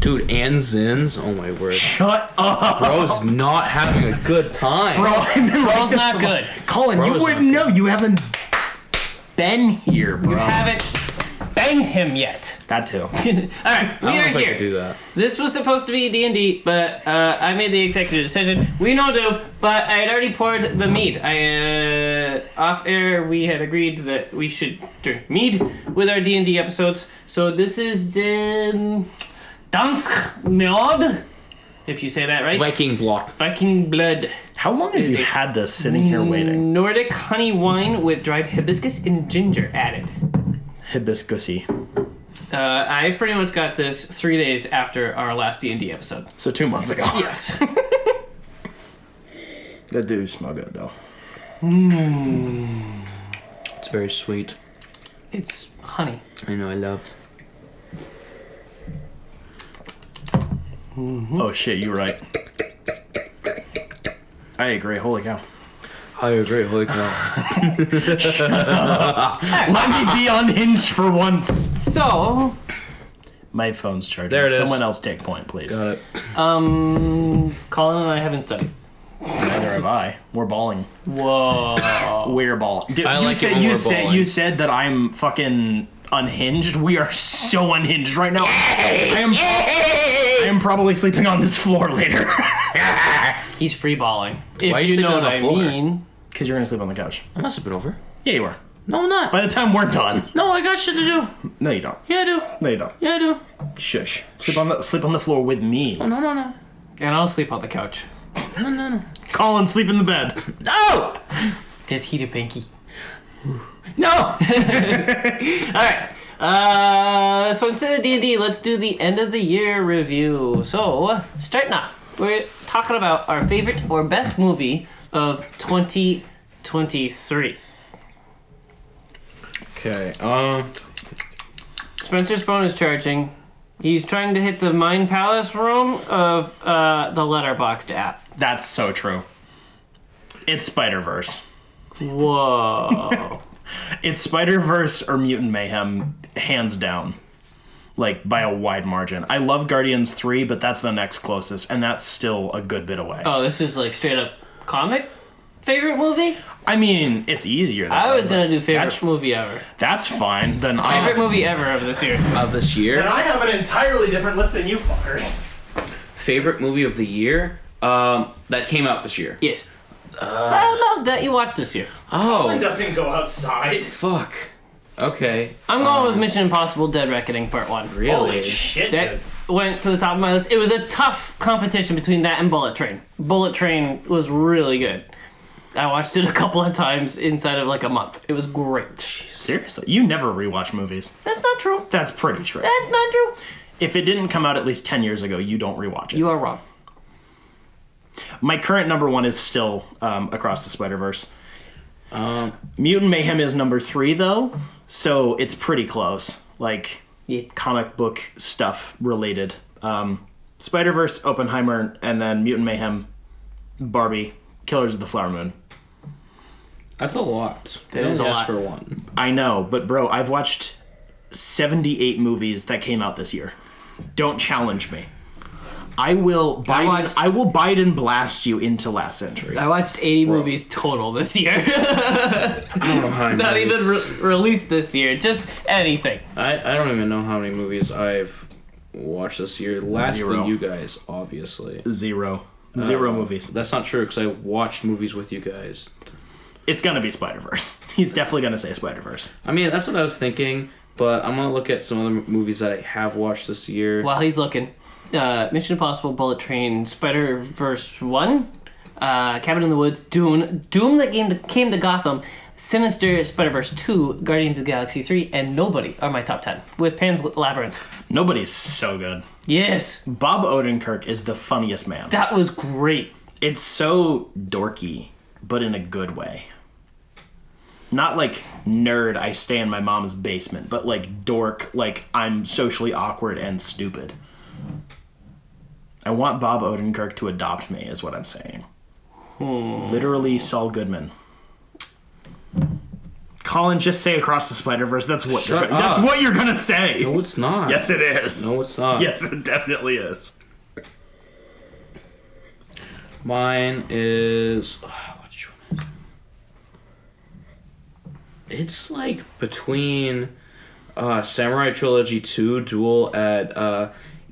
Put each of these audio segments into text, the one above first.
Dude, and Zins. Oh my word. Shut up. Bro's not having a good time. Bro, I've been Bro's not good. Collin, Bro's you wouldn't know. You haven't been here, bro. You haven't banged him yet. That too. All right, we I don't know are if I here. could do that. This was supposed to be D&D, but I made the executive decision. We no do, but I had already poured the mead. Off air, we had agreed that we should drink mead with our D&D episodes. So this is Dansk Mead, if you say that right. Viking block. Viking blood. How long have you had this sitting here waiting? Nordic honey wine with dried hibiscus and ginger added. Hibiscusy. I pretty much got this 3 days after our last D&D episode. So 2 months ago. Yes. That do smell good though. It's very sweet. It's honey. I know, I love. Oh shit, you're right. I agree. Holy cow. I agree, holy cow. Let me be unhinged for once. So, My phone's charging. There it is. Someone else take point, please. Got it. Colin and I haven't studied. Neither have I. We're balling. Whoa. We're ball. Dude, I like it when we're balling. You said that I'm fucking unhinged. We are so unhinged right now. I am probably sleeping on this floor later. He's free balling. If Why are you you sleeping know on what the I floor? mean. Because you're gonna sleep on the couch. I must have been over. Yeah, you are. No, I'm not. By the time we're done. No, I got shit to do. No, you don't. Yeah, I do. No, you don't. Yeah, I do. Shush. Sleep on the floor with me. Oh, no. And I'll sleep on the couch. Colin, sleep in the bed. No! Just heat a pinky. No! Alright. So instead of D&D, let's do the end of the year review. So, starting off, we're talking about our favorite or best movie of 2023. Okay, Spencer's phone is charging. He's trying to hit the Mind Palace room of the Letterboxd app. That's so true. It's Spider-Verse. Whoa. It's Spider-Verse or Mutant Mayhem, hands down. Like, by a wide margin. I love Guardians 3, but that's the next closest, and that's still a good bit away. Oh, this is like straight up comic favorite movie? I mean, it's easier. I was gonna do favorite movie ever. That's fine. Then Favorite movie ever of this year. of this year. I have an entirely different list than you fuckers. Favorite movie of the year? That came out this year. Yes. No, that you watched this year. Oh, Doesn't go outside. fuck. Okay. I'm going with Mission Impossible Dead Reckoning Part 1. Really? Holy shit, That dude. went to the top of my list. It was a tough competition between that and Bullet Train. Bullet Train was really good. I watched it a couple of times inside of like a month. It was great. Seriously, you never rewatch movies. That's not true. That's pretty true. That's not true. If it didn't come out at least 10 years ago, you don't rewatch it. You are wrong. My current number one is still Across the Spider-Verse. Mutant Mayhem is number 3, though, so it's pretty close. Like, Yeah. comic book stuff related. Spider-Verse, Oppenheimer, and then Mutant Mayhem, Barbie, Killers of the Flower Moon. That's a lot. That is a lot. For one. I know, but bro, I've watched 78 movies that came out this year. Don't challenge me. I will Biden blast you into last century. I watched 80 movies total this year. I don't know how many Not movies. even released this year. Just anything. I don't even know how many movies I've watched this year. Less 0. than you guys, obviously. Zero movies. That's not true because I watched movies with you guys. It's gonna be Spider-Verse. He's definitely gonna say Spider-Verse. I mean, that's what I was thinking, but I'm gonna look at some other movies that I have watched this year. While he's looking, Mission Impossible, Bullet Train, Spider-Verse 1, Cabin in the Woods, Doom that came to Gotham, Sinister, Spider-Verse 2, Guardians of the Galaxy 3, and Nobody are my top 10, with Pan's Labyrinth. Nobody's so good. Yes, Bob Odenkirk is the funniest man. that was great. It's so dorky, but in a good way. Not like nerd, I stay in my mom's basement, but like dork, like I'm socially awkward and stupid. I want Bob Odenkirk to adopt me, is what I'm saying. Literally Saul Goodman. Collin, just say Across the Spider-Verse. That's what Shut that's up. what you're gonna say. No, it's not. Yes, it is. No, it's not. Yes, it definitely is. Mine is... which one is it? It's like between Samurai Trilogy 2 Duel at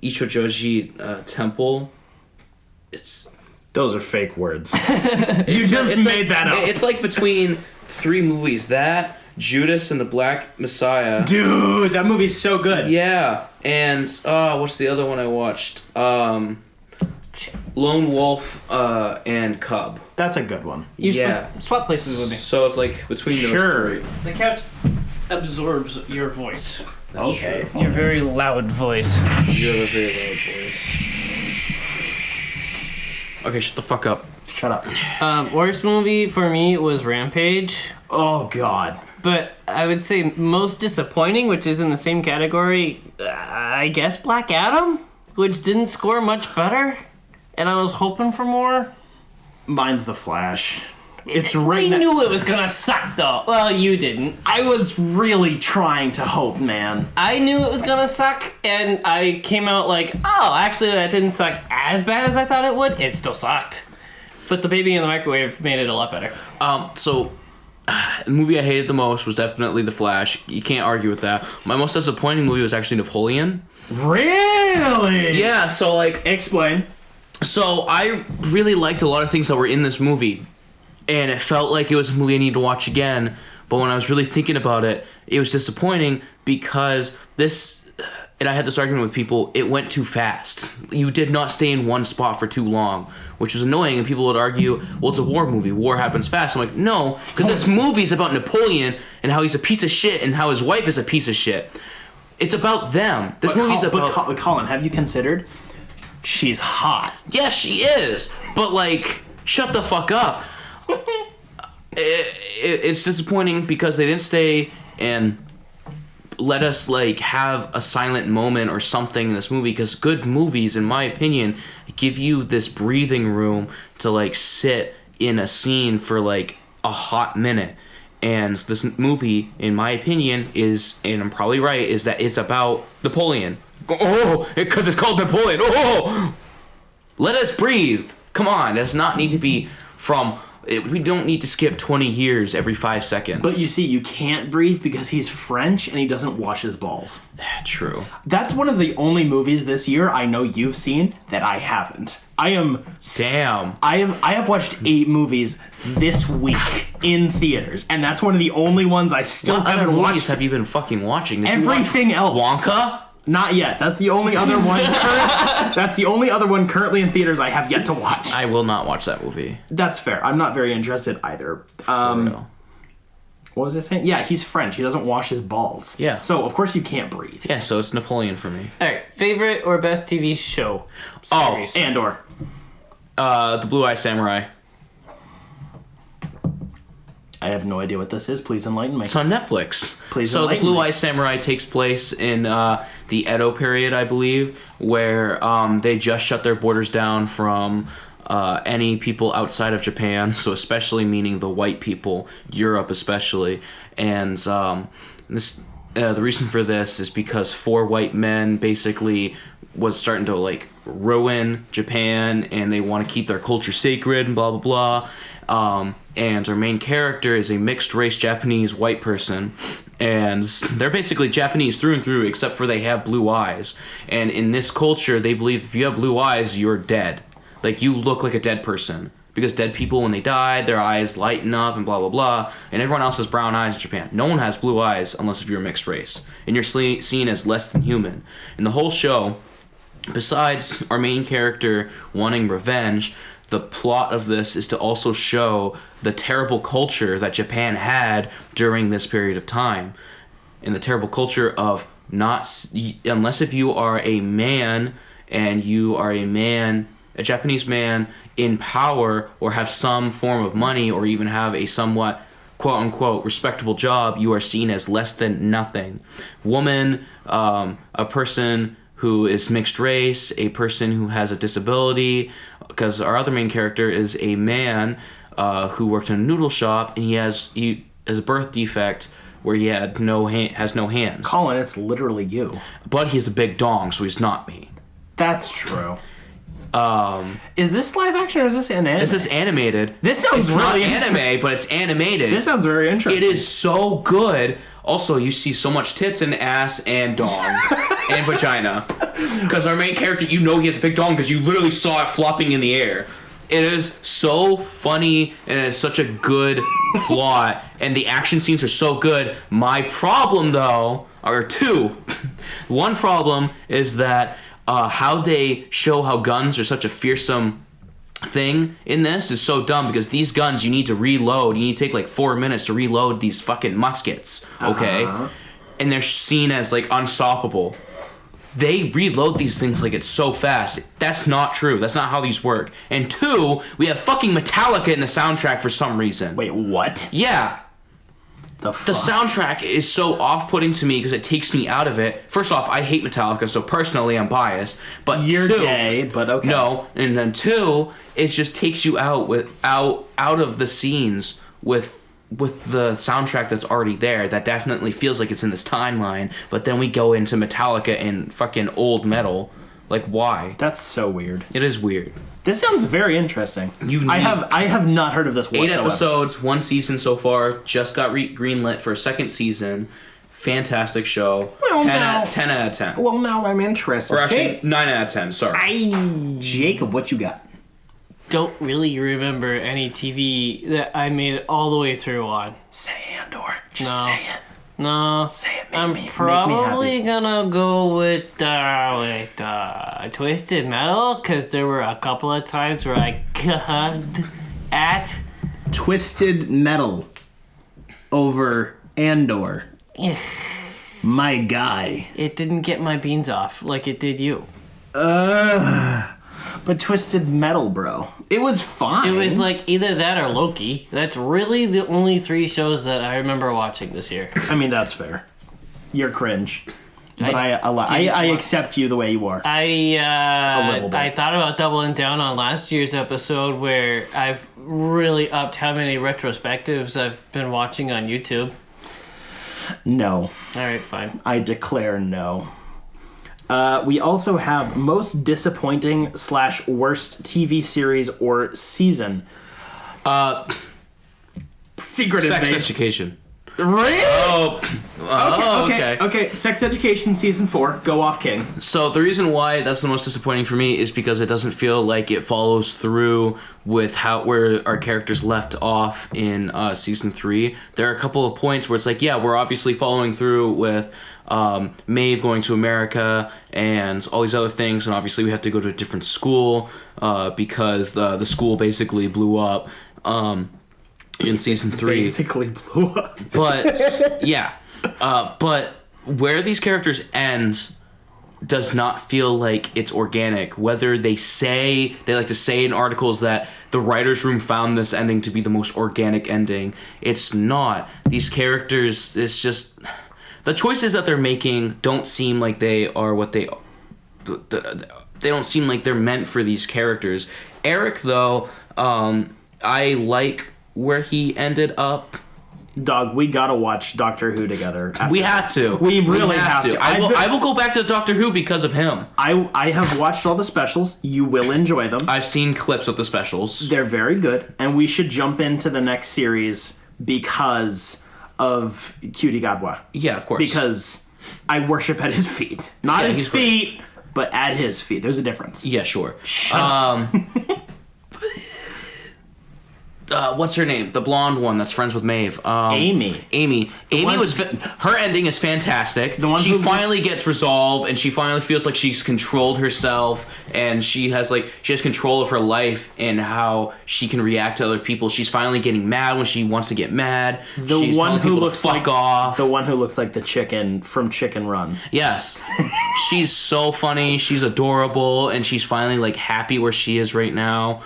Ichojoji Temple. It's... Those are fake words. You just made that up. It's like between 3 movies. That, Judas and the Black Messiah. Dude, that movie's so good. Yeah, and what's the other one I watched? Lone Wolf and Cub. That's a good one. Yeah. Swap places with me. So it's like between those Sure. 3. The couch absorbs your voice. Okay. Your very loud voice. You have a very loud voice. Okay, shut the fuck up. Shut up. Worst movie for me was Rampage. Oh, God. But I would say most disappointing, which is in the same category, I guess Black Adam, which didn't score much better. And I was hoping for more. Mine's The Flash. It's right I knew it was gonna suck, though. Well, you didn't. I was really trying to hope, man. I knew it was gonna suck, and I came out like, oh, actually, that didn't suck as bad as I thought it would. It still sucked. But the baby in the microwave made it a lot better. So the movie I hated the most was definitely The Flash. You can't argue with that. My most disappointing movie was actually Napoleon. Really? Yeah, so like... Explain. So I really liked a lot of things that were in this movie. And it felt like it was a movie I needed to watch again. But when I was really thinking about it, it was disappointing because this... And I had this argument with people, it went too fast. You did not stay in one spot for too long, which was annoying, and people would argue, well, it's a war movie, war happens fast. I'm like, no, because this movie's about Napoleon and how he's a piece of shit and how his wife is a piece of shit. It's about them. This movie's about... But Collin, have you considered? She's hot. Yes, she is, but like, shut the fuck up. It's disappointing because they didn't stay and let us like have a silent moment or something in this movie, because good movies, in my opinion, give you this breathing room to like sit in a scene for like a hot minute. And this movie, in my opinion, is, and I'm probably right, is that it's about Napoleon. Oh, because it's called Napoleon. Oh, let us breathe. Come on, it does not need to be from... we don't need to skip 20 years every 5 seconds. But you see, you can't breathe because he's French and he doesn't wash his balls. True. That's one of the only movies this year I know you've seen that I haven't. Damn. I have watched 8 movies this week in theaters, and that's one of the only ones I still What other haven't movies watched. have you been fucking watching? Did Everything you watch else. Wonka? Not yet. That's the only other one. That's the only other one currently in theaters I have yet to watch. I will not watch that movie. That's fair. I'm not very interested either. For real. What was I saying? Yeah, he's French. He doesn't wash his balls. Yeah. So of course you can't breathe. Yeah, so it's Napoleon for me. All right, favorite or best TV show? Series. Andor. The Blue Eye Samurai. I have no idea what this is. Please enlighten me. It's on Netflix. Please So the enlighten Blue me. Eye Samurai takes place in the Edo period, I believe, where they just shut their borders down from any people outside of Japan, so especially meaning the white people, Europe especially. And this the reason for this is because 4 white men basically was starting to like ruin Japan, and they want to keep their culture sacred and blah blah blah. And our main character is a mixed race Japanese white person, and they're basically Japanese through and through, except for they have blue eyes. And in this culture, they believe if you have blue eyes, you're dead. Like, you look like a dead person. Because dead people, when they die, their eyes lighten up and blah blah blah. And everyone else has brown eyes in Japan. No one has blue eyes unless if you're a mixed race, and you're seen as less than human. And the whole show, besides our main character wanting revenge, the plot of this is to also show the terrible culture that Japan had during this period of time. And the terrible culture of not... Unless if you are a man, and you are a Japanese man in power, or have some form of money, or even have a somewhat quote-unquote respectable job, you are seen as less than nothing. Woman, a person who is mixed race, a person who has a disability, because our other main character is a man who worked in a noodle shop, and has a birth defect where he has no hands. Collin, it's literally you. But he has a big dong, so he's not me. That's true. Is this live action or is this an anime? This is animated. This sounds really not anime, but it's animated. This sounds very interesting. It is so good. Also, you see so much tits and ass and dong and vagina. Because our main character, he has a big dong because you literally saw it flopping in the air. It is so funny and it's such a good plot and the action scenes are so good. My problem though are two. One problem is that how they show how guns are such a fearsome thing in this is so dumb because these guns you need to reload. You need to take like 4 minutes to reload these fucking muskets, okay? And they're seen as like unstoppable. They reload these things like it's so fast. That's not true. That's not how these work. And two, we have fucking Metallica in the soundtrack for some reason. Wait, what? Yeah. The fuck? The soundtrack is so off-putting to me because it takes me out of it. First off, I hate Metallica, so personally I'm biased. But You're two, gay, but okay. No, and then two, it just takes you out of the scenes with the soundtrack that's already there. That definitely feels like it's in this timeline. But then we go into Metallica and fucking old metal. Like, why? That's so weird. It is weird. This sounds very interesting. I have not heard of this whatsoever. 8 episodes, 1 season so far. Just got greenlit for a second season. Fantastic show. Well, 10 out of 10. Well, now I'm interested. Or actually, 9 out of 10, sorry. Jacob, what you got? Don't really remember any TV that I made it all the way through on. Say Andor. Just say it. No. Say it. I'm probably gonna go with Twisted Metal because there were a couple of times where I gugged at Twisted Metal over Andor. My guy. It didn't get my beans off like it did you. But Twisted Metal, bro. It was fine. It was like either that or Loki. That's really the only 3 shows that I remember watching this year. I mean, that's fair. You're cringe. But I accept you the way you are. A little bit. I thought about doubling down on last year's episode where I've really upped how many retrospectives I've been watching on YouTube. No. Alright, fine. I declare no. We also have most disappointing / worst TV series or season. Secret Sex Invasion. Education. Really? Okay. Okay. Sex Education season 4. Go off, King. So the reason why that's the most disappointing for me is because it doesn't feel like it follows through with where our characters left off in season 3. There are a couple of points where it's like, yeah, we're obviously following through with Maeve going to America and all these other things, and obviously we have to go to a different school because the school basically blew up in season 3. Basically blew up. But yeah, but where these characters end does not feel like it's organic. Whether they like to say in articles that the writers' room found this ending to be the most organic ending, it's not. These characters, it's just the choices that they're making don't seem like they are what they. They don't seem like they're meant for these characters. Eric, though, I like where he ended up. Dog, we gotta watch Doctor Who together. We have to. We really have to. I will go back to Doctor Who because of him. I have watched all the specials. You will enjoy them. I've seen clips of the specials. They're very good, and we should jump into the next series because of Cutie Gadwa. Yeah, of course. Because I worship at his feet. Not his feet, but at his feet. There's a difference. Yeah, sure. Shut up. What's her name? The blonde one that's friends with Maeve. Amy. Amy was. Her ending is fantastic. The one she who finally gets resolved, and she finally feels like she's controlled herself, and she has control of her life and how she can react to other people. She's finally getting mad when she wants to get mad. The one who looks like off. The one who looks like the chicken from Chicken Run. Yes. She's so funny. She's adorable, and she's finally like happy where she is right now.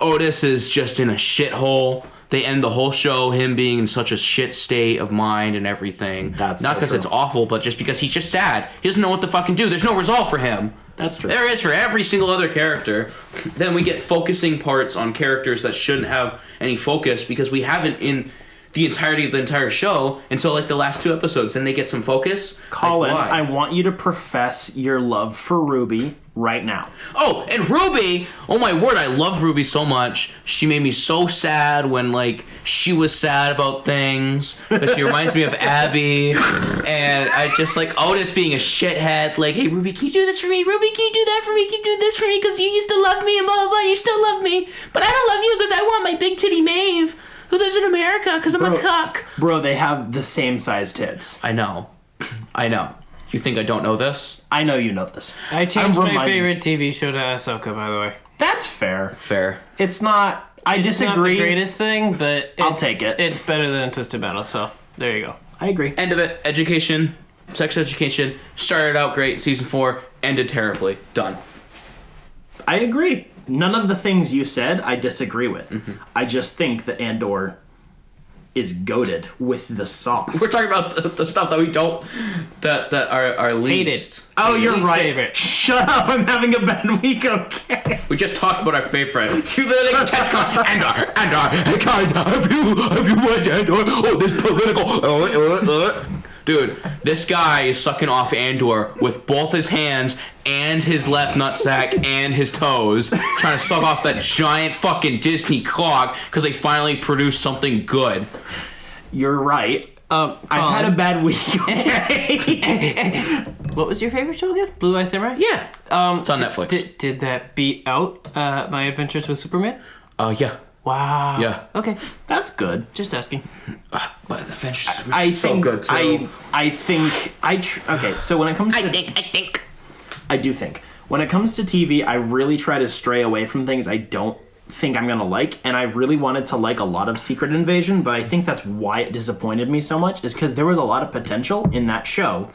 Otis is just in a shithole. They end the whole show him being in such a shit state of mind and everything. That's not because it's awful, but just because he's just sad. He doesn't know what to fucking do. There's no resolve for him. That's true. There is for every single other character. Then we get focusing parts on characters that shouldn't have any focus because we haven't in the entirety of the entire show until like the last 2 episodes. Then they get some focus. Collin, Like, why? I want you to profess your love for Ruby right now. Oh, and Ruby! Oh my word, I love Ruby so much. She made me so sad when, like, she was sad about things. Because she reminds me of Abby. And I just, like, Otis being a shithead. Like, hey, Ruby, can you do this for me? Ruby, can you do that for me? Can you do this for me? Because you used to love me and blah, blah, blah. You still love me. But I don't love you because I want my big titty Maeve, who lives in America because I'm a cuck. Bro, they have the same size tits. I know. I know. You think I don't know this? I know you know this. I changed I'm my reminded- favorite TV show to Ahsoka, by the way. That's fair. Fair. It's not... I It's disagree. not the greatest thing, but I'll take it. It's better than Twisted Metal, so there you go. I agree. End of it. Education. Sex education. Started out great. Season 4. Ended terribly. Done. I agree. None of the things you said I disagree with. I just think that Andor is goated with the sauce. We're talking about the stuff that we don't... That are least. Oh, you're Least right. favorite. Shut up. I'm having a bad week, okay? We just talked about our favorite. You literally kept going, Andor, guys, have you watched Andor? Oh, this political... Dude, this guy is sucking off Andor with both his hands and his left nutsack and his toes, trying to suck off that giant fucking Disney cock because they finally produced something good. You're right. I've had a bad week, okay? What was your favorite show again? Blue Eye Samurai? Yeah. It's on Netflix. Did that beat out My Adventures with Superman? Yeah. Wow. Yeah. Okay, That's good. just asking. But the Adventures I so think good too. okay, so when it comes to I do think when it comes to TV, I really try to stray away from things I don't think I'm gonna like, and I really wanted to like a lot of Secret Invasion, but I think that's why it disappointed me so much, is because there was a lot of potential in that show,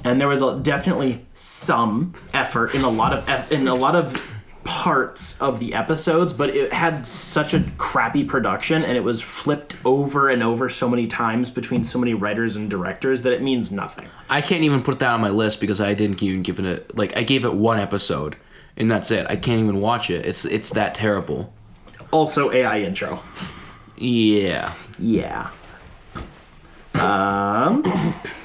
and there was definitely some effort in a lot of parts of the episodes, but it had such a crappy production, and it was flipped over and over so many times between so many writers and directors that it means nothing. I can't even put that on my list because I didn't even give it I gave it 1 episode and that's it. I can't even watch it. It's that terrible. Also, AI intro. Yeah. Yeah.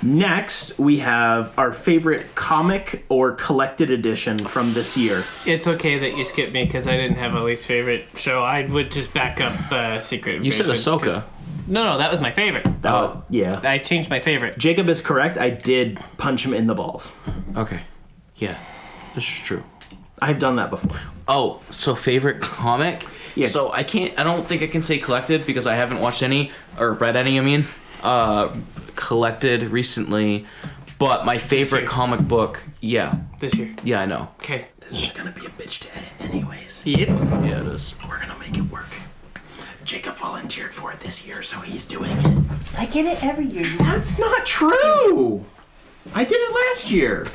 Next, we have our favorite comic or collected edition from this year. It's okay that you skipped me because I didn't have a least favorite show. I would just back up Secret Invasion. You said Ahsoka. No, that was my favorite. Yeah. I changed my favorite. Jacob is correct. I did punch him in the balls. Okay. Yeah. This is true. I've done that before. Oh, so favorite comic? Yeah. So I don't think I can say collected because I haven't watched any or read any, collected recently, but my favorite year. comic book, yeah, This year. yeah, I know. Okay. This is gonna be a bitch to edit anyways. Yep. Yeah, it is. We're gonna make it work. Jacob volunteered for it this year, so he's doing it. I get it every year. That's not true! I did it last year.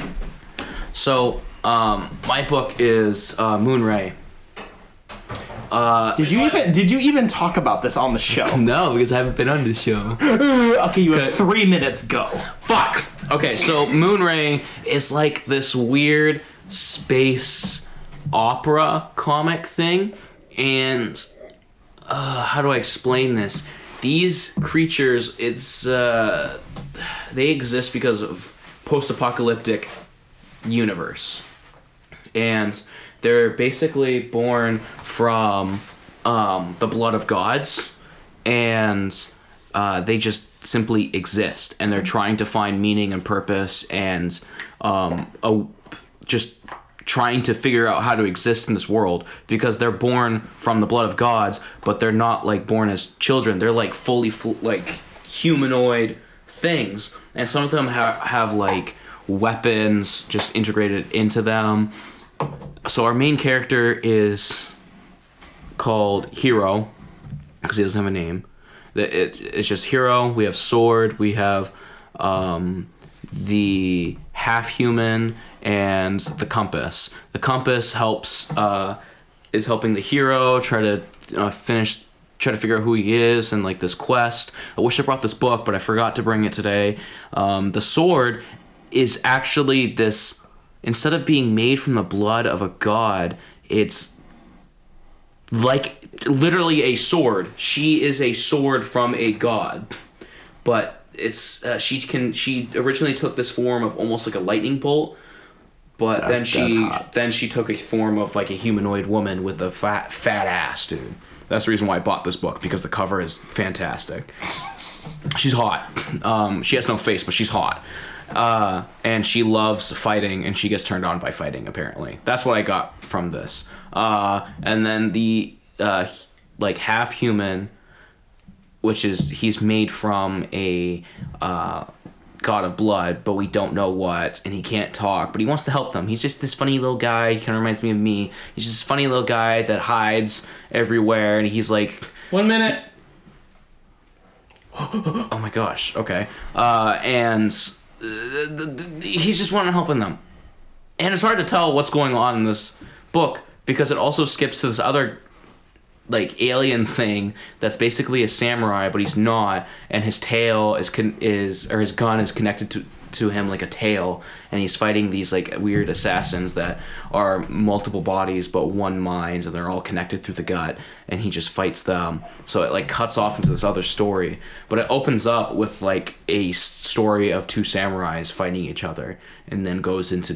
So, my book is Moonray. Did you even talk about this on the show? No, because I haven't been on this show. Okay, you have 3 minutes. Go. Fuck. Okay, so Moonray is like this weird space opera comic thing, and how do I explain this? These creatures, they exist because of post-apocalyptic universe, and they're basically born from the blood of gods, and they just simply exist, and they're trying to find meaning and purpose, and just trying to figure out how to exist in this world because they're born from the blood of gods, but they're not like born as children. They're like fully like humanoid things, and some of them have like weapons just integrated into them. So our main character is called Hero because he doesn't have a name. It's just Hero. We have Sword. We have the half-human and the Compass. The Compass is helping the Hero try to figure out who he is and like this quest. I wish I brought this book, but I forgot to bring it today. The Sword is actually this. Instead of being made from the blood of a god, it's like literally a sword. She is a sword from a god, but it's she originally took this form of almost like a lightning bolt, but then she took a form of like a humanoid woman with a fat ass, dude. That's the reason why I bought this book, because the cover is fantastic. She's hot. She has no face, but she's hot. And she loves fighting, and she gets turned on by fighting, apparently. That's what I got from this. And then the like half human, which is he's made from a god of blood, but we don't know what, and he can't talk, but he wants to help them. He's just this funny little guy. He kind of reminds me of me. He's just this funny little guy that hides everywhere, and he's like... 1 minute. Oh my gosh, okay. And he's just wanting to help them. And it's hard to tell what's going on in this book, because it also skips to this other like alien thing that's basically a samurai, but he's not, and his tail is his gun is connected to him like a tail, and he's fighting these like weird assassins that are multiple bodies but one mind, and they're all connected through the gut, and he just fights them. So it like cuts off into this other story, but it opens up with like a story of two samurais fighting each other, and then goes into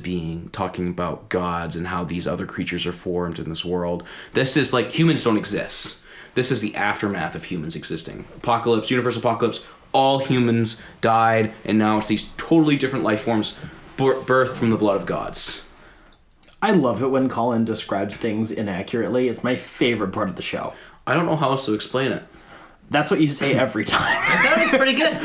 talking about gods and how these other creatures are formed in this world. This is like humans don't exist. This is the aftermath of humans existing. Apocalypse, universe apocalypse, all humans died, and now it's these totally different life forms birthed from the blood of gods. I love it when Collin describes things inaccurately. It's my favorite part of the show. I don't know how else to explain it. That's what you say every time. That was pretty good.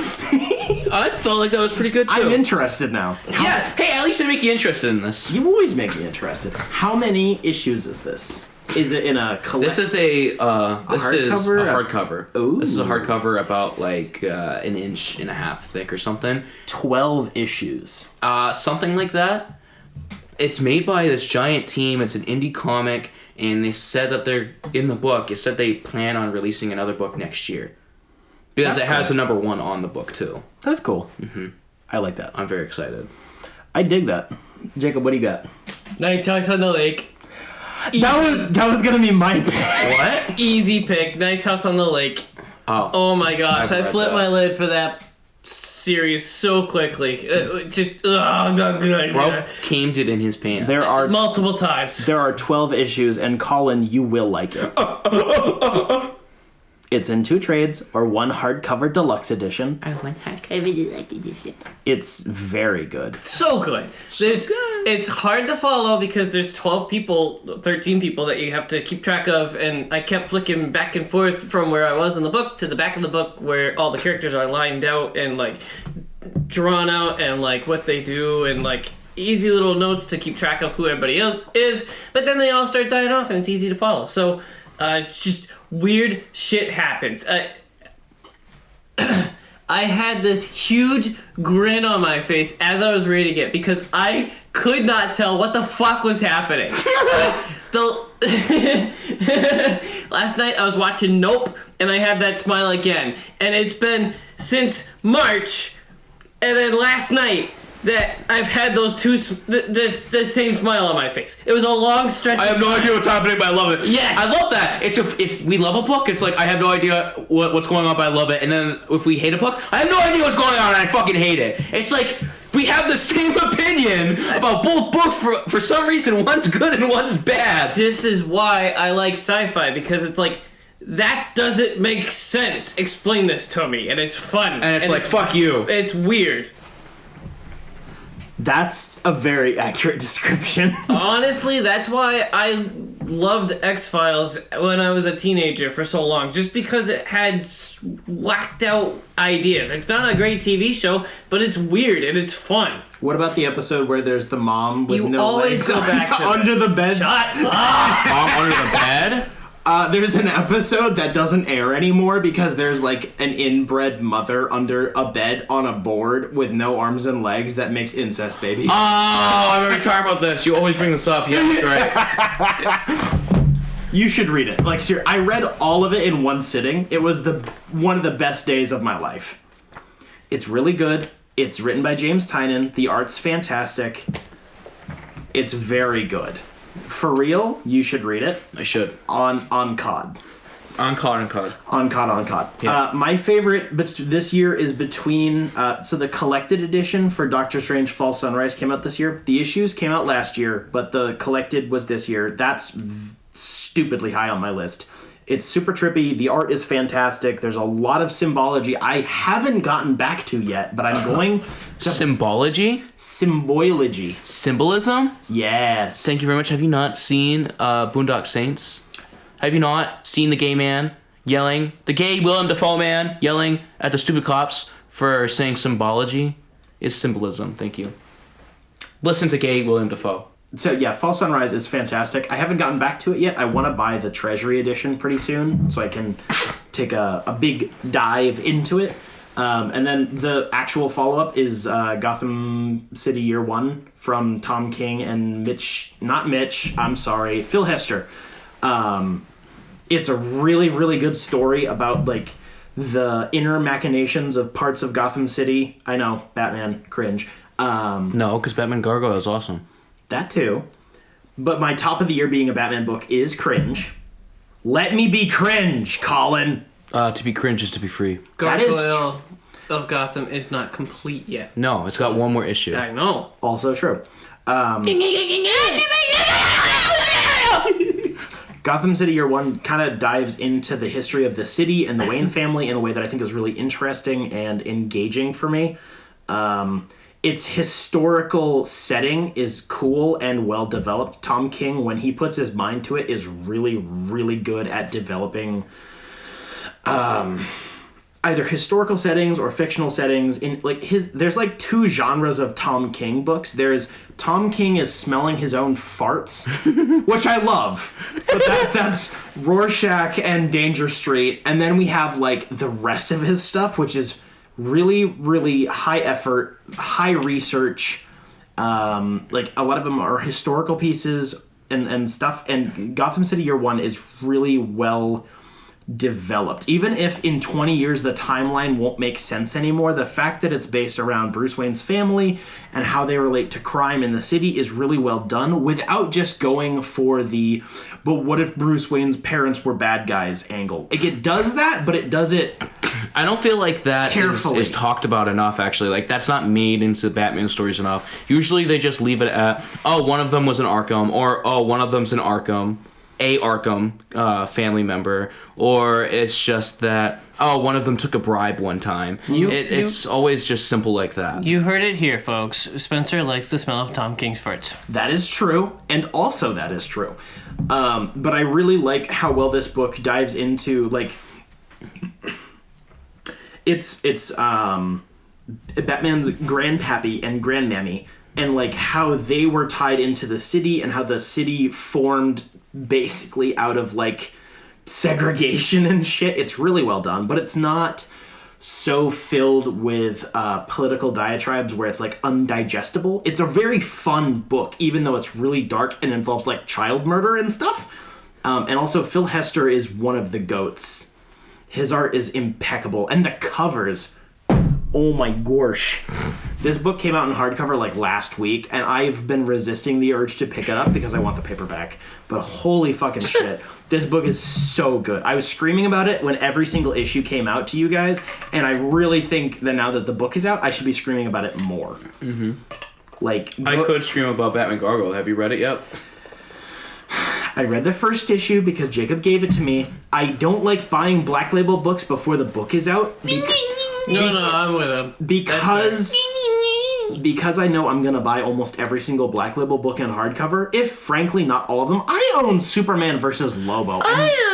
I felt like that was pretty good, too. I'm interested now. Yeah, hey, at least I make you interested in this. You always make me interested. How many issues is this? Is it in a This is a hardcover. Ooh. This is a hardcover about like an inch and a half thick or something. 12 issues. Something like that. It's made by this giant team. It's an indie comic, and they said that they're in the book. It said they plan on releasing another book next year, because That's it has cool. a #1 on the book too. That's cool. Mm-hmm. I like that. I'm very excited. I dig that. Jacob, what do you got? Nice House on the Lake. That was gonna be my pick. What? Easy pick. Nice House on the Lake. Oh my gosh, I flipped my lid for that series so quickly. Bro camed it in his pants. There are multiple times. There are 12 issues, and Collin, you will like it. It's in 2 trades or 1 hardcover deluxe edition. I want hardcover deluxe edition. It's very good. So good. It's hard to follow because there's 13 people that you have to keep track of, and I kept flicking back and forth from where I was in the book to the back of the book where all the characters are lined out and like drawn out and like what they do and like easy little notes to keep track of who everybody else is, but then they all start dying off and it's easy to follow. So just weird shit happens. I had this huge grin on my face as I was reading it because I could not tell what the fuck was happening. Last night I was watching Nope, and I had that smile again. And it's been since March, and then last night, that I've had those the same smile on my face. It was a long stretch. I have no idea what's happening, but I love it. Yes. I love that. It's if we love a book, it's like I have no idea what's going on, but I love it. And then if we hate a book, I have no idea what's going on, and I fucking hate it. It's like we have the same opinion about both books for some reason. One's good and one's bad. This is why I like sci-fi, because it's like, that doesn't make sense. Explain this to me, and it's fun. And it's like, fuck you. It's weird. That's a very accurate description. Honestly, that's why I loved X-Files when I was a teenager for so long, just because it had whacked out ideas. It's not a great TV show, but it's weird and it's fun. What about the episode where there's the mom with no always legs go back to under this. the bed? Shut up! Mom under the bed? There's an episode that doesn't air anymore because there's like an inbred mother under a bed on a board with no arms and legs that makes incest babies. Oh, I remember talking about this. You always bring this up. Yeah, that's right. You should read it. Like, seriously, I read all of it in one sitting. It was one of the best days of my life. It's really good. It's written by James Tynion. The art's fantastic. It's very good. For real, you should read it. I should. On COD. On COD. On COD. Yeah. My favorite this year is between... so the collected edition for Doctor Strange Fall Sunrise came out this year. The issues came out last year, but the collected was this year. That's stupidly high on my list. It's super trippy. The art is fantastic. There's a lot of symbology I haven't gotten back to yet, but I'm going to... Symbology? Symbology. Symbolism? Yes. Thank you very much. Have you not seen Boondock Saints? Have you not seen the gay man yelling, the gay Willem Dafoe man yelling at the stupid cops for saying symbology? It's symbolism. Thank you. Listen to gay Willem Dafoe. So yeah, Fall Sunrise is fantastic. I haven't gotten back to it yet. I want to buy the Treasury edition pretty soon so I can take a big dive into it. And then the actual follow-up is Gotham City Year One from Tom King and Phil Hester. It's a really, really good story about like the inner machinations of parts of Gotham City. I know, Batman, cringe. No, because Batman Gargoyle is awesome. That too. But my top of the year being a Batman book is cringe. Let me be cringe, Collin. To be cringe is to be free. Gargoyle of Gotham is not complete yet. No, it's got one more issue. I know. Also true. Gotham City Year One kind of dives into the history of the city and the Wayne family in a way that I think is really interesting and engaging for me. Its historical setting is cool and well developed. Tom King, when he puts his mind to it, is really, really good at developing either historical settings or fictional settings. In like there's like two genres of Tom King books. There's Tom King is smelling his own farts, which I love. But that's Rorschach and Danger Street. And then we have like the rest of his stuff, which is really, really high effort, high research. Like a lot of them are historical pieces and stuff. And Gotham City Year One is really well developed. Even if in 20 years the timeline won't make sense anymore, the fact that it's based around Bruce Wayne's family and how they relate to crime in the city is really well done without just going for the but what if Bruce Wayne's parents were bad guys angle. Like it does that, but it does it I don't feel like that is talked about enough, actually. Like, that's not made into Batman stories enough. Usually they just leave it at, oh, one of them was an Arkham, or, oh, one of them's an Arkham, a Arkham family member, or it's just that, oh, one of them took a bribe one time. It's always just simple like that. You heard it here, folks. Spencer likes the smell of Tom King's farts. That is true, and also that is true. But I really like how well this book dives into, like... It's Batman's grandpappy and grandmammy and like how they were tied into the city and how the city formed basically out of like segregation and shit. It's really well done, but it's not so filled with political diatribes where it's like undigestible. It's a very fun book, even though it's really dark and involves like child murder and stuff. And also Phil Hester is one of the GOATs. His art is impeccable. And the covers, oh my gosh. This book came out in hardcover like last week, and I've been resisting the urge to pick it up because I want the paperback. But holy fucking shit. This book is so good. I was screaming about it when every single issue came out to you guys, and I really think that now that the book is out, I should be screaming about it more. Mm-hmm. Like I could scream about Batman Gargoyle. Have you read it yet? I read the first issue because Jacob gave it to me. I don't like buying Black Label books before the book is out. No, I'm with him. Because I know I'm going to buy almost every single Black Label book in hardcover, if frankly not all of them. I own Superman vs. Lobo.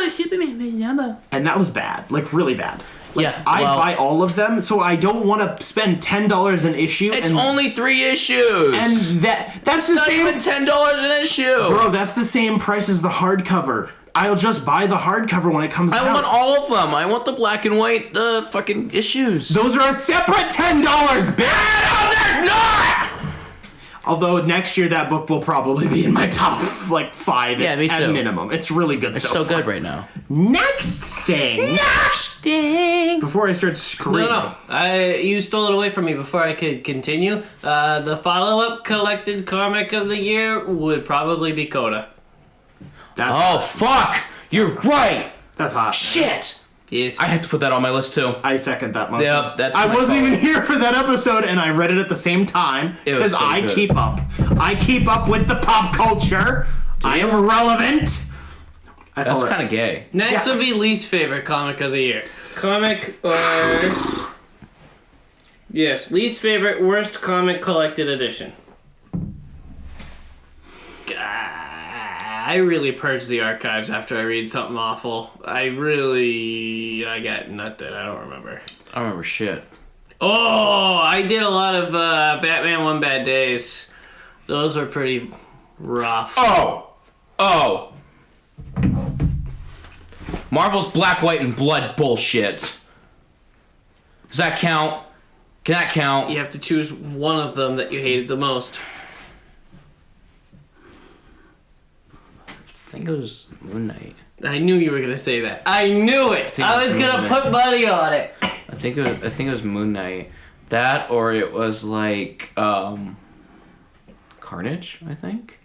Superman vs. Lobo. And that was bad. Like, really bad. Like, yeah, I buy all of them, so I don't want to spend $10 an issue. It's only 3 issues. And that's the same. Not even $10 an issue. Bro, that's the same price as the hardcover. I'll just buy the hardcover when it comes out. I want all of them. I want the black and white fucking issues. Those are a separate $10, bitch! No, they're not! Although next year that book will probably be in my top like 5 me too. at minimum. It's really good. It's so good right now. Next thing. Before I start screaming. No. You stole it away from me before I could continue. The follow-up collected comic of the year would probably be Coda. That's Oh, hot. fuck! You're right! That's hot. Shit! Yes. I have to put that on my list, too. I second that motion. Yep, that's I my wasn't call. even here for that episode, and I read it at the same time It was because so I good. keep up. I keep up with the pop culture. I am relevant. That's kind of gay. Next Yeah. would be least favorite comic of the year. Comic or... Yes, least favorite, worst comic collected edition. I really purge the archives after I read something awful. I got nothing. I don't remember. I don't remember shit. Oh, I did a lot of Batman One Bad Days. Those were pretty rough. Oh! Marvel's Black, White, and Blood bullshit. Does that count? Can that count? You have to choose one of them that you hated the most. I think it was Moon Knight. I knew you were gonna say that. I knew it. I was gonna put money on it. I think it was Moon Knight. That, or it was like Carnage, I think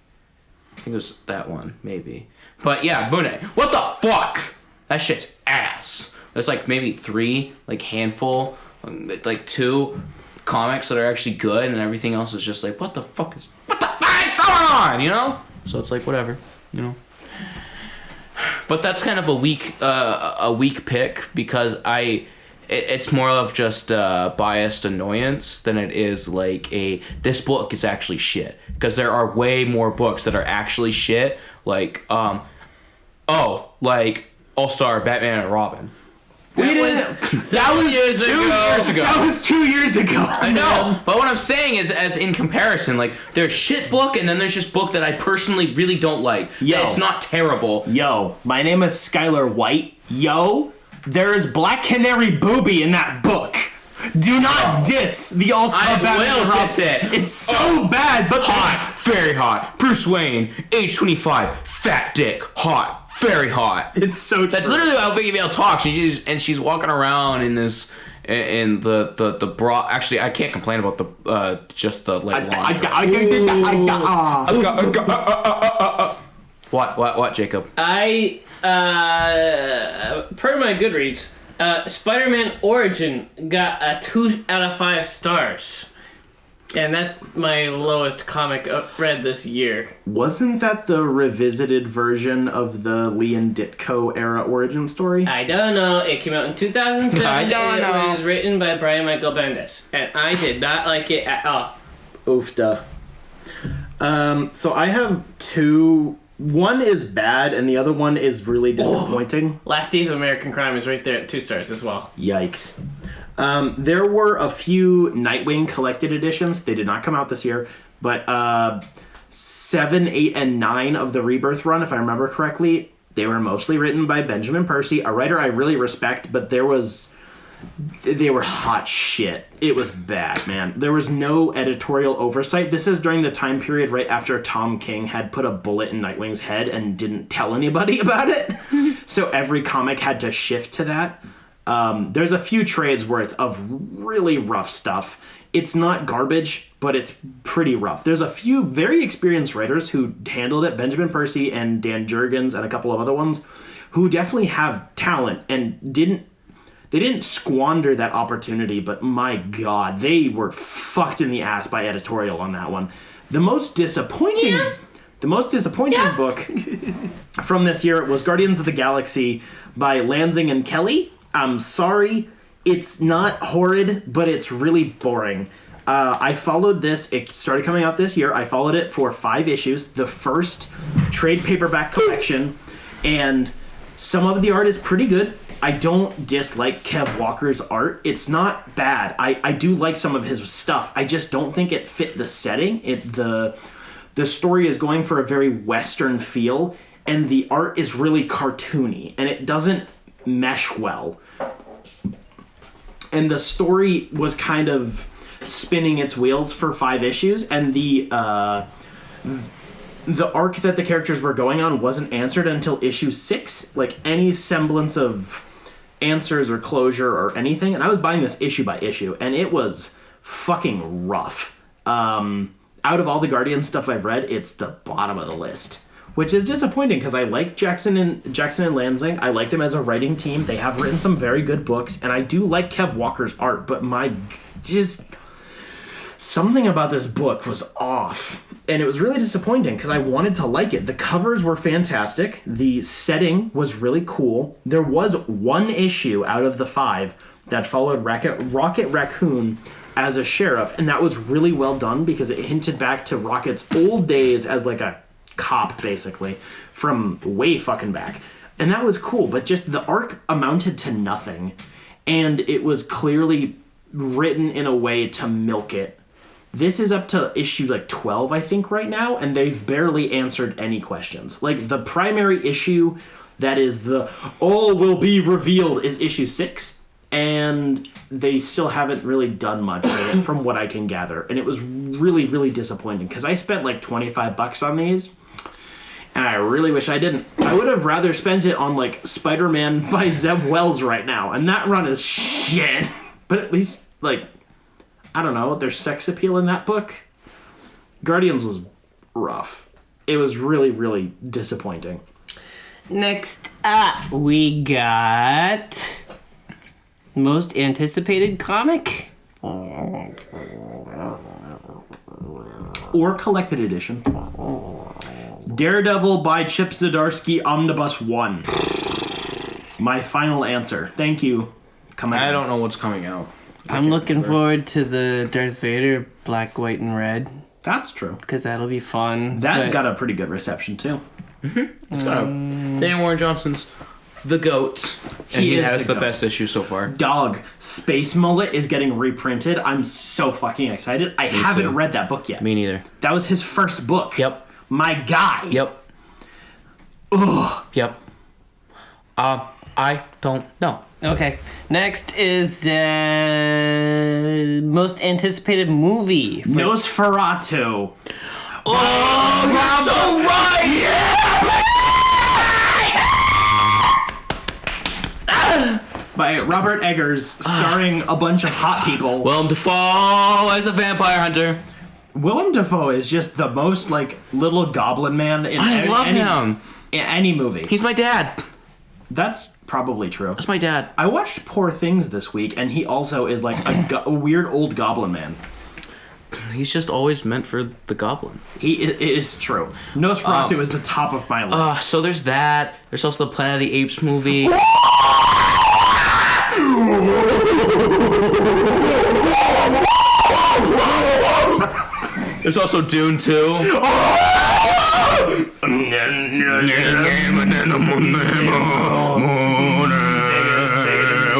it was that one, maybe. But yeah, Moon Knight. What the fuck? That shit's ass. There's like maybe 3, like handful, like 2 comics that are actually good, and everything else is just like, what the fuck is going on, you know? So it's like, whatever, you know. But that's kind of a weak pick because it's more of just biased annoyance than it is like this book is actually shit, because there are way more books that are actually shit, like like All-Star Batman and Robin. That was 2 years ago. That was 2 years ago. I know, but what I'm saying is, as in comparison, like, there's shit book, and then there's just book that I personally really don't like. Yo. It's not terrible. Yo, my name is Skylar White. Yo, there is Black Canary Booby in that book. Do not diss the All-Star I Batman. will diss it. It's so bad, but Hot, very hot. Bruce Wayne, age 25, fat dick, hot, very hot. it's so That's true. literally how Vicky Vale talks. She's walking around in this in the bra. Actually, I can't complain about the just the like What, Jacob? I per my Goodreads, Spider-Man Origin got a 2 out of 5 stars. And that's my lowest comic read this year. Wasn't that the revisited version of the Leon Ditko era origin story? I don't know. It came out in 2007. I don't know. It was written by Brian Michael Bendis. And I did not like it at all. Oofda. So I have 2. One is bad, and the other one is really disappointing. Last Days of American Crime is right there at 2 stars as well. Yikes. There were a few Nightwing collected editions. They did not come out this year, but 7, 8, and 9 of the Rebirth run, if I remember correctly, they were mostly written by Benjamin Percy, a writer I really respect, but they were hot shit. It was bad, man. There was no editorial oversight. This is during the time period right after Tom King had put a bullet in Nightwing's head and didn't tell anybody about it. So every comic had to shift to that. There's a few trades worth of really rough stuff. It's not garbage, but it's pretty rough. There's a few very experienced writers who handled it, Benjamin Percy and Dan Jurgens and a couple of other ones, who definitely have talent and they didn't squander that opportunity, but my God, they were fucked in the ass by editorial on that one. The most disappointing book from this year was Guardians of the Galaxy by Lansing and Kelly. I'm sorry, it's not horrid, but it's really boring. I followed this. It started coming out this year. I followed it for 5 issues, the first trade paperback collection, and some of the art is pretty good. I don't dislike Kev Walker's art. It's not bad. I do like some of his stuff. I just don't think it fit the setting. The story is going for a very Western feel, and the art is really cartoony, and it doesn't mesh well. And the story was kind of spinning its wheels for 5 issues, and the arc that the characters were going on wasn't answered until issue 6. Like, any semblance of answers or closure or anything. And I was buying this issue by issue, and it was fucking rough. Out of all the Guardian stuff I've read, it's the bottom of the list. which is disappointing because I like Jackson and Lansing. I like them as a writing team. They have written some very good books, and I do like Kev Walker's art, but just something about this book was off. And it was really disappointing because I wanted to like it. The covers were fantastic. The setting was really cool. There was one issue out of the 5 that followed Rocket Raccoon as a sheriff, and that was really well done because it hinted back to Rocket's old days as like a cop, basically, from way fucking back. And that was cool, but just the arc amounted to nothing. And it was clearly written in a way to milk it. This is up to issue like 12, I think, right now, and they've barely answered any questions. Like, the primary issue that is the all will be revealed is issue 6, and they still haven't really done much with it from what I can gather. And it was really, really disappointing because I spent like $25 on these, and I really wish I didn't. I would have rather spent it on like Spider-Man by Zeb Wells right now, and that run is shit. But at least, like, I don't know, there's sex appeal in that book. Guardians was rough. It was really, really disappointing. Next up, we got most anticipated comic. Or collected edition. Daredevil by Chip Zdarsky Omnibus 1. My final answer. Thank you. I don't know what's coming out. I'm looking forward to the Darth Vader black, white, and red. That's true. Because that'll be fun. That got a pretty good reception, too. It's got Daniel Warren Johnson's The Goat. And he has the best issue so far. Dog, Space Mullet is getting reprinted. I'm so fucking excited. I haven't read that book yet. Me neither. That was his first book. Yep. My guy. Yep. Ugh. Yep. I don't know. Okay. Next is most anticipated movie. Nosferatu. Oh, you're so right! Yeah! By Robert Eggers, starring a bunch of hot people. Willem Dafoe as a vampire hunter. Willem Dafoe is just the most, like, little goblin man in any movie. He's my dad. That's probably true. That's my dad. I watched Poor Things this week, and he also is like a weird old goblin man. He's just always meant for the goblin. It is true. Nosferatu is the top of my list. So there's that. There's also the Planet of the Apes movie. There's also Dune 2.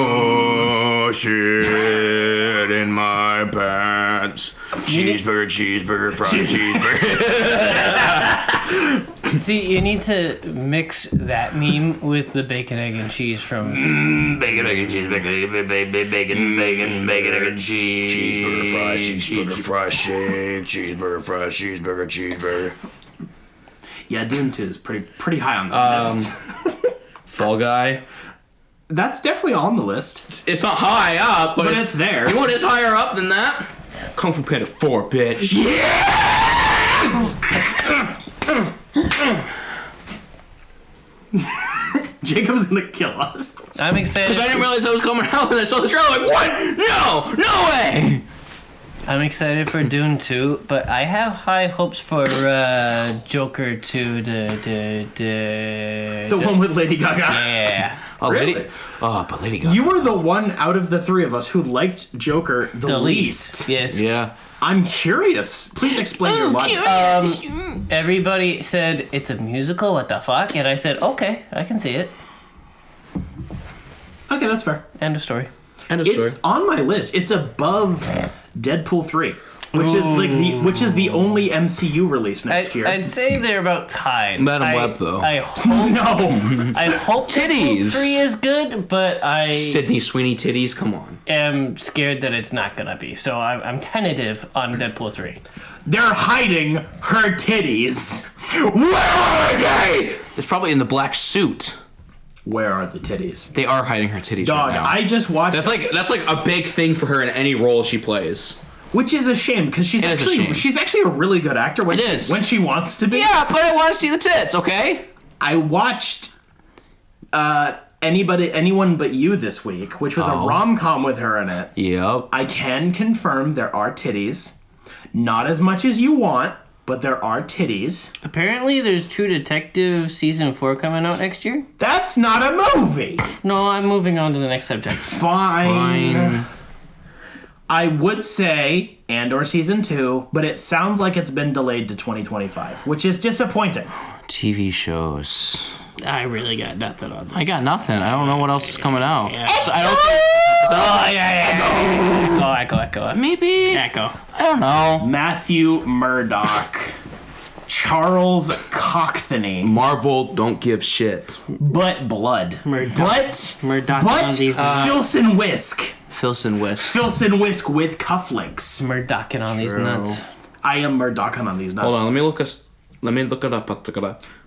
Oh, shit in my pants. Cheeseburger, fried cheeseburger. See, you need to mix that meme with the bacon, egg, and cheese from... Bacon, egg, and cheese, bacon, egg, and cheese. Cheeseburger, fried, cheeseburger, fried, shake, cheeseburger, fried, cheeseburger. Yeah, Dune 2 is pretty high on the list. Fall Guy. That's definitely on the list. It's not high up, but it's there. You know what is higher up than that? Kung Fu Panda 4, bitch. Jacob's gonna kill us. I'm excited. Because I didn't realize I was coming out and I saw the trailer like, what? No way! I'm excited for Dune 2, but I have high hopes for Joker 2. The one with Lady Gaga. Yeah. Oh, Really? But Lady Gaga. You were the one out of the three of us who liked Joker the least. Yes. Yeah. I'm curious. Please explain your logic. Everybody said it's a musical. What the fuck? And I said, okay, I can see it. Okay, that's fair. End of story. It's on my list. It's above Deadpool 3, which is the only MCU release next year. I'd say they're about tied. Madam Web, though. I hope No. I hope Titties. Deadpool 3 is good, but I Sydney Sweeney titties, come on. am scared that it's not gonna be. So I'm tentative on Deadpool 3. They're hiding her titties. Where are they? It's probably in the black suit. Where are the titties? They are hiding her titties Dog, right now. I just watched... That's like a big thing for her in any role she plays. Which is a shame because she's actually a really good actor when she wants to be. Yeah, but I want to see the tits. Okay. I watched Anyone But You this week, which was a rom-com with her in it. Yep. I can confirm there are titties. Not as much as you want, but there are titties. Apparently, there's True Detective Season 4 coming out next year. That's not a movie! No, I'm moving on to the next subject. Fine. I would say, and/or Season 2, but it sounds like it's been delayed to 2025, which is disappointing. TV shows. I really got nothing on this. I got nothing. I don't know what else is coming out. Yeah. So I don't Echo. Echo. Maybe. Echo. I don't know. Matthew Murdoch. Charles Cocktheny. Marvel don't give shit. But blood. Murdoch But on these Filson Whisk. Filson Whisk. Filson Whisk with cufflinks. Murdocking on these nuts. I am Murdocking on these nuts. Hold on, let me look it up.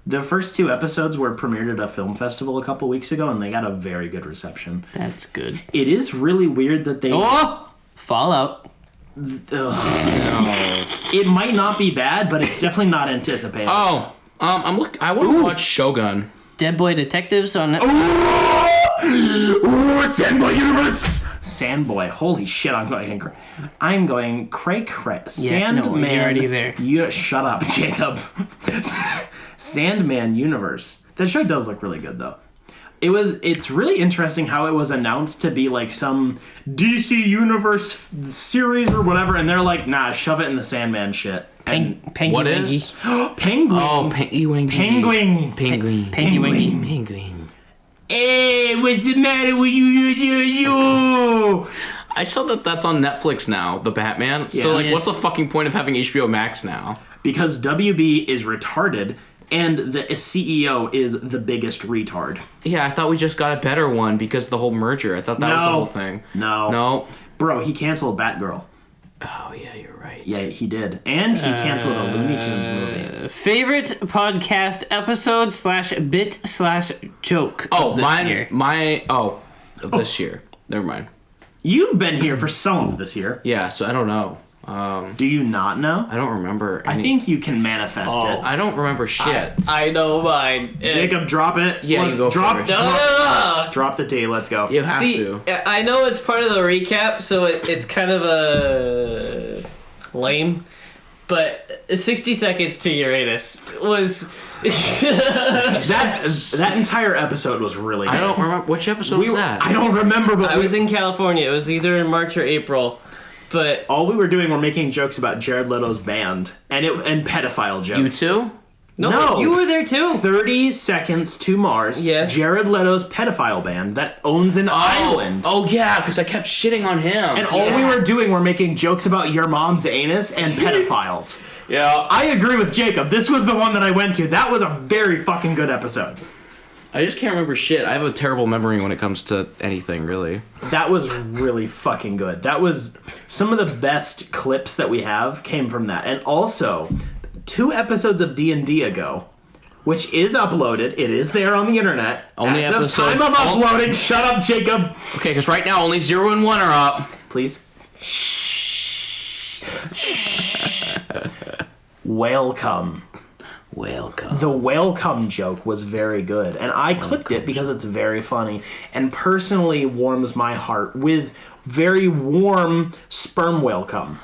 The first 2 episodes were premiered at a film festival a couple weeks ago, and they got a very good reception. That's good. It is really weird that they... Oh! Fallout. It might not be bad, but it's definitely not anticipated. I want to watch Shogun. Dead Boy Detectives on Netflix. Ooh, Sandboy Universe! Sandboy, holy shit, I'm going cray. Sandman. You're already there. Shut up, Jacob. Sandman Universe. That show does look really good, though. It's really interesting how it was announced to be like some DC Universe series or whatever, and they're like, nah, shove it in the Sandman shit. Penguin. What is? Penguin. Oh, Penguin. Hey, what's the matter with you? I saw that's on Netflix now, the Batman. Yeah. So, what's the fucking point of having HBO Max now? Because WB is retarded, and the CEO is the biggest retard. Yeah, I thought we just got a better one because of the whole merger. I thought that was the whole thing. No. Bro, he canceled Batgirl. Oh, yeah, you're right. Yeah, he did. And he canceled a Looney Tunes movie. Favorite podcast episode /bit/joke Oh, of this year. This year. Never mind. You've been here for some of this year. Yeah, so I don't know. Do you not know? I don't remember. I think you can manifest it. I don't remember shit. I know mine. Jacob, drop it. Yeah, you go drop first. Drop the T. Let's go. You have to. I know it's part of the recap, so it's kind of a lame. But 60 seconds to Uranus was that entire episode was really good. I don't remember which episode was that. I don't remember, but I was in California. It was either in March or April. But all we were doing were making jokes about Jared Leto's band and pedophile jokes. You too? No, you were there too. 30 Seconds to Mars. Yes. Jared Leto's pedophile band that owns an island. Oh yeah, because I kept shitting on him. And all we were doing were making jokes about your mom's anus and pedophiles. Yeah. I agree with Jacob. This was the one that I went to. That was a very fucking good episode. I just can't remember shit. I have a terrible memory when it comes to anything, really. That was really fucking good. That was some of the best clips that we have came from that. And also, 2 episodes of D&D ago, which is uploaded. It is there on the internet. Only At episode. the time of uploading. Shut up, Jacob. Okay, because right now only 0 and 1 are up. Please. Welcome. The welcome joke was very good, and I clipped it because it's very funny and personally warms my heart with very warm sperm welcome.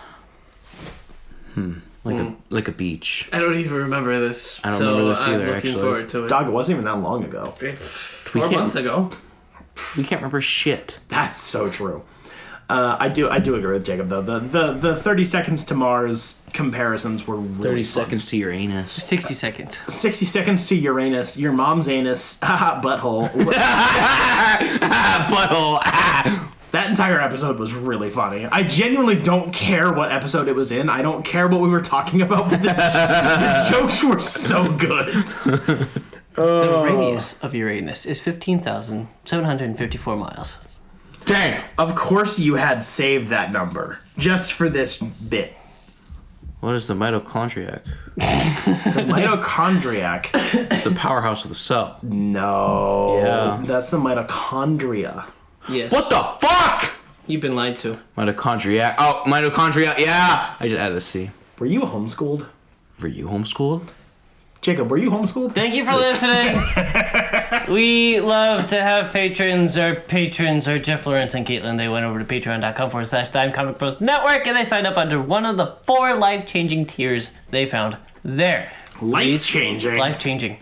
Like a beach. I don't even remember this. I don't remember this either, I'm looking actually. forward to it. Dog, it wasn't even that long ago. 4 months ago. We can't remember shit. That's so true. I do agree with Jacob though. The 30 Seconds to Mars comparisons were really 30 fun. seconds to your anus. 60 seconds. 60 seconds to Uranus, your mom's anus, butthole. Butthole. That entire episode was really funny. I genuinely don't care what episode it was in. I don't care what we were talking about, but the jokes were so good. The radius of Uranus is 15,754 miles. Dang. Of course you had saved that number just for this bit. What is the mitochondriac? The mitochondriac. It's the powerhouse of the cell. No. Yeah. That's the mitochondria. Yes. What the fuck? You've been lied to. Mitochondria. Oh, mitochondria. Yeah. I just added a C. Were you homeschooled? Were you homeschooled? Jacob, were you homeschooled? Thank you for listening. We love to have patrons. Our patrons are Jeff Lawrence and Caitlin. They went over to patreon.com/Dime Comic Bros Network and they signed up under one of the 4 life-changing tiers they found there. Life-changing. Life-changing.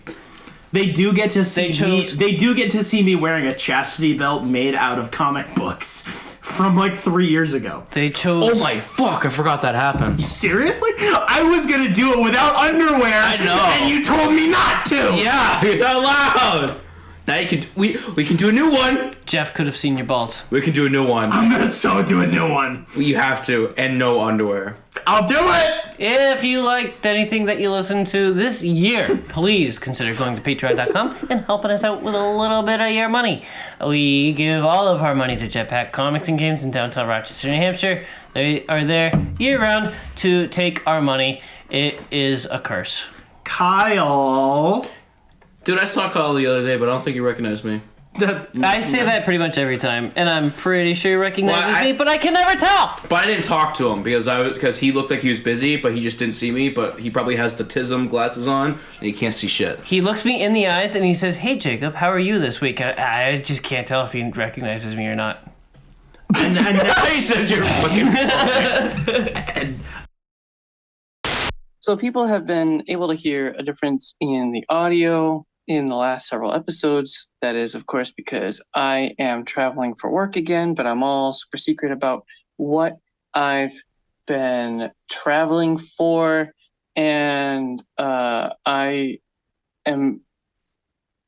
They do get to see They do get to see me wearing a chastity belt made out of comic books from like 3 years ago. They chose. Oh my fuck! I forgot that happened. Seriously? I was gonna do it without underwear. I know. And you told me not to. Yeah, you're not allowed. Now you can. We can do a new one. Jeff could have seen your balls. We can do a new one. I'm gonna do a new one. You have to, and no underwear. I'll do it. If you liked anything that you listened to this year, please consider going to patreon.com and helping us out with a little bit of your money. We give all of our money to Jetpack Comics and Games in downtown Rochester, New Hampshire. They are there year-round to take our money. It is a curse. Kyle. Dude, I saw Kyle the other day, but I don't think he recognized me. I say that pretty much every time, and I'm pretty sure he recognizes me, but I can never tell. But I didn't talk to him because he looked like he was busy, but he just didn't see me. But he probably has the TISM glasses on, and he can't see shit. He looks me in the eyes and he says, "Hey Jacob, how are you this week?" I just can't tell if he recognizes me or not. and now he says you're fucking. So people have been able to hear a difference in the audio in the last several episodes. That is, of course, because I am traveling for work again, but I'm all super secret about what I've been traveling for. And I am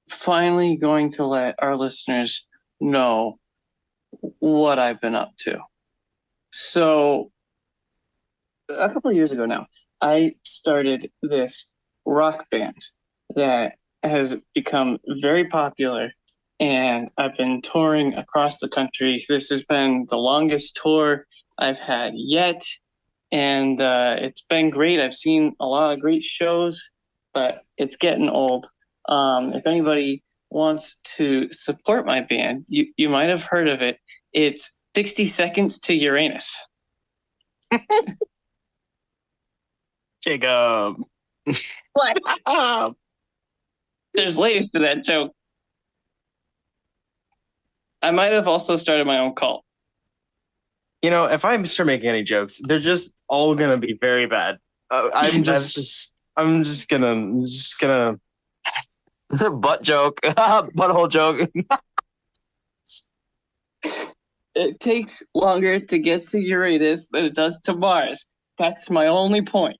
finally going to let our listeners know what I've been up to. So a couple of years ago now, I started this rock band that has become very popular, and I've been touring across the country. This has been the longest tour I've had yet, and it's been great. I've seen a lot of great shows, but it's getting old. If anybody wants to support my band, you might have heard of it. It's 60 Seconds to Uranus. Jacob. What? There's layers to that joke. I might have also started my own cult. You know, if I start making any jokes, they're just all gonna be very bad. I'm just gonna butt joke, butthole joke. It takes longer to get to Uranus than it does to Mars. That's my only point.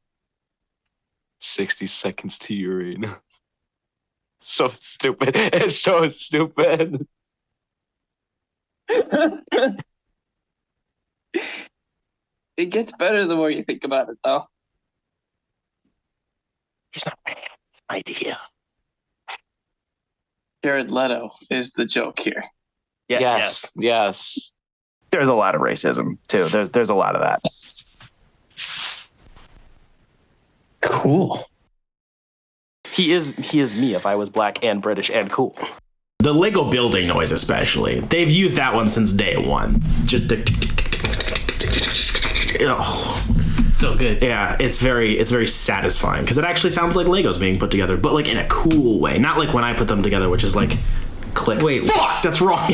60 seconds to urine. So stupid. It's so stupid. It gets better the more you think about it, though. He's not bad. Idea. Jared Leto is the joke here. Yeah, yes. There's a lot of racism too. There's a lot of that. Cool. He is me if I was black and British and cool. The Lego building noise, especially. They've used that one since day one. Just So good. yeah, it's very satisfying because it actually sounds like Legos being put together, but like in a cool way, not like when I put them together, which is like click. Wait, fuck, that's wrong.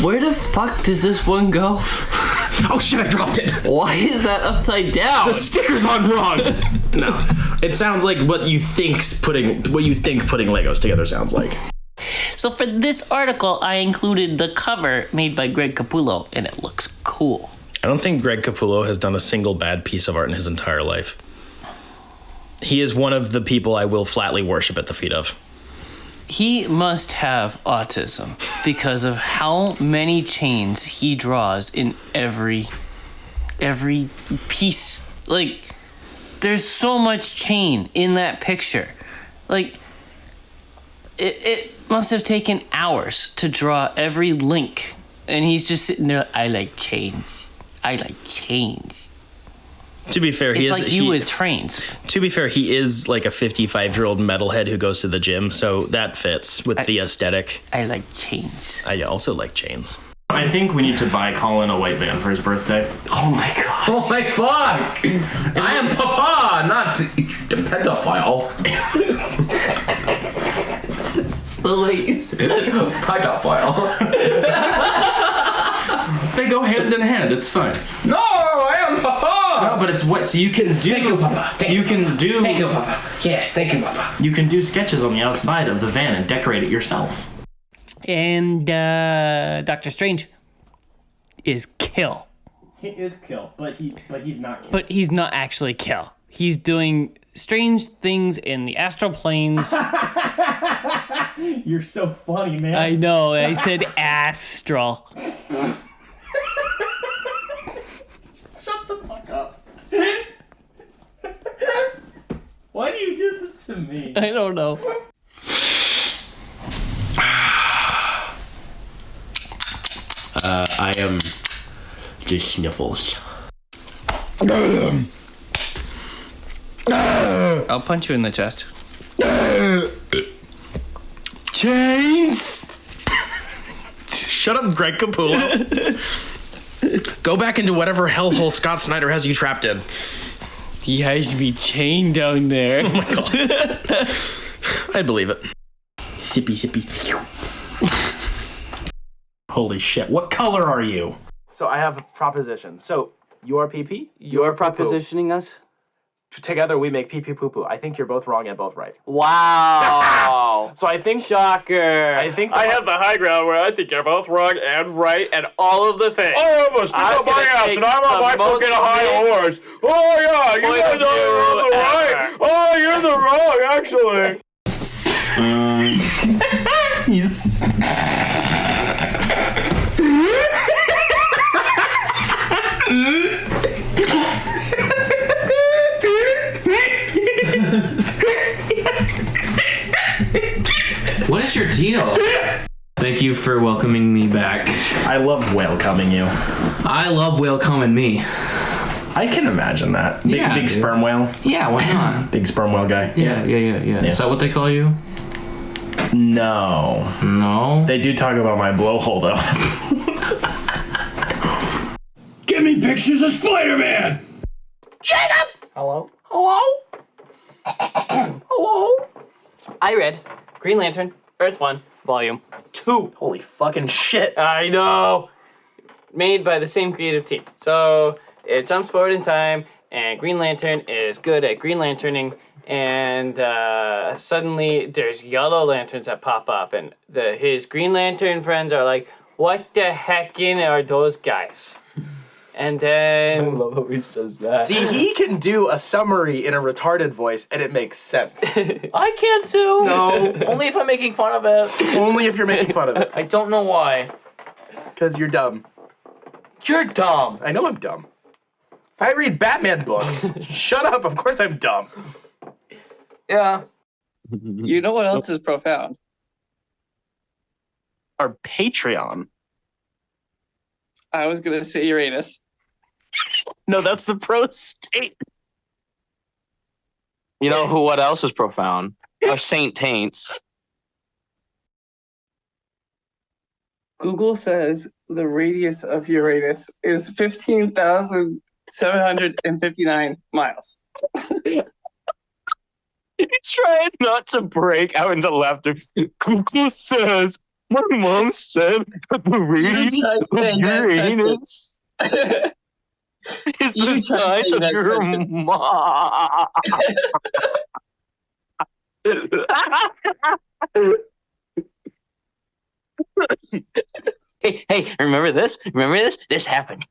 Where the fuck does this one go? Oh shit, I dropped it. Why is that upside down? The sticker's on wrong. No, it sounds like what you think putting Legos together sounds like. So for this article, I included the cover made by Greg Capullo, and it looks cool. I don't think Greg Capullo has done a single bad piece of art in his entire life. He is one of the people I will flatly worship at the feet of. He must have autism because of how many chains he draws in every piece. Like, there's so much chain in that picture. Like, it must have taken hours to draw every link. And he's just sitting there, I like chains. I like chains. To be fair, It's like you with trains. To be fair, he is like a 55-year-old metalhead who goes to the gym, so that fits with the aesthetic. I like chains. I also like chains. I think we need to buy Collin a white van for his birthday. Oh my gosh. Oh my fuck! I am Papa, not the pedophile. This is the way you said Pedophile. They go hand in hand. It's fine. No, I am Papa. No, but it's what? So you can do. Thank you, Papa. Thank You can do. Thank you, Papa. Yes, thank you, Papa. You can do sketches on the outside of the van and decorate it yourself. And Doctor Strange is Kill. He is Kill, but he's not Kill. But he's not actually Kill. He's doing strange things in the astral planes. You're so funny, man. I know, I said astral. Shut the fuck up. Why do you do this to me? I don't know. I am the Sniffles. I'll punch you in the chest. Chains! Shut up, Greg Capullo. Go back into whatever hellhole Scott Snyder has you trapped in. He has me chained down there. Oh my god. I believe it. Sippy, sippy. Holy shit. What color are you? So I have a proposition. So your PP, You're your poo-poo. propositioning us? Together we make PP poo poo. I think you're both wrong and both right. Wow. So I think Shocker. I think I have the high ground where I think you're both wrong and right and all of the things. all of us pick I'm up my gonna ass take and I'm on the my most fucking high amazing horse. Oh yeah, you point guys of are on the view right. ever. Oh, you're the wrong actually. What is your deal? Thank you for welcoming me back. I love welcoming you. I love welcoming me. I can imagine that. Big, Yeah, big dude. sperm whale. Yeah, why not? Big sperm whale guy. Yeah. Is that what they call you? No. No. They do talk about my blowhole though. Give me pictures of Spider-Man! Hello? Hello? Hello? I read Green Lantern, Earth 1, Volume 2. Holy fucking shit. I know! Made by the same creative team. So it jumps forward in time, and Green Lantern is good at Green Lanterning, and suddenly there's yellow lanterns that pop up, and his Green Lantern friends are like, what the heckin' are those guys? And then... love how he says that. See, he can do a summary in a retarded voice and it makes sense. I can too. No. Only if I'm making fun of it. Only if you're making fun of it. I don't know why. Because you're dumb. You're dumb. I know I'm dumb. If I read Batman books, shut up, of course I'm dumb. Yeah. You know what else is profound? our Patreon. I was gonna say Uranus. No, that's the prostate. You know who? What else is profound? Our Saint Taints. Google says the radius of Uranus is 15,759 miles. He's trying not to break out into laughter. Google says, my mom said that the radius of Uranus is the size of your mom. Hey, remember this? Remember this? This happened.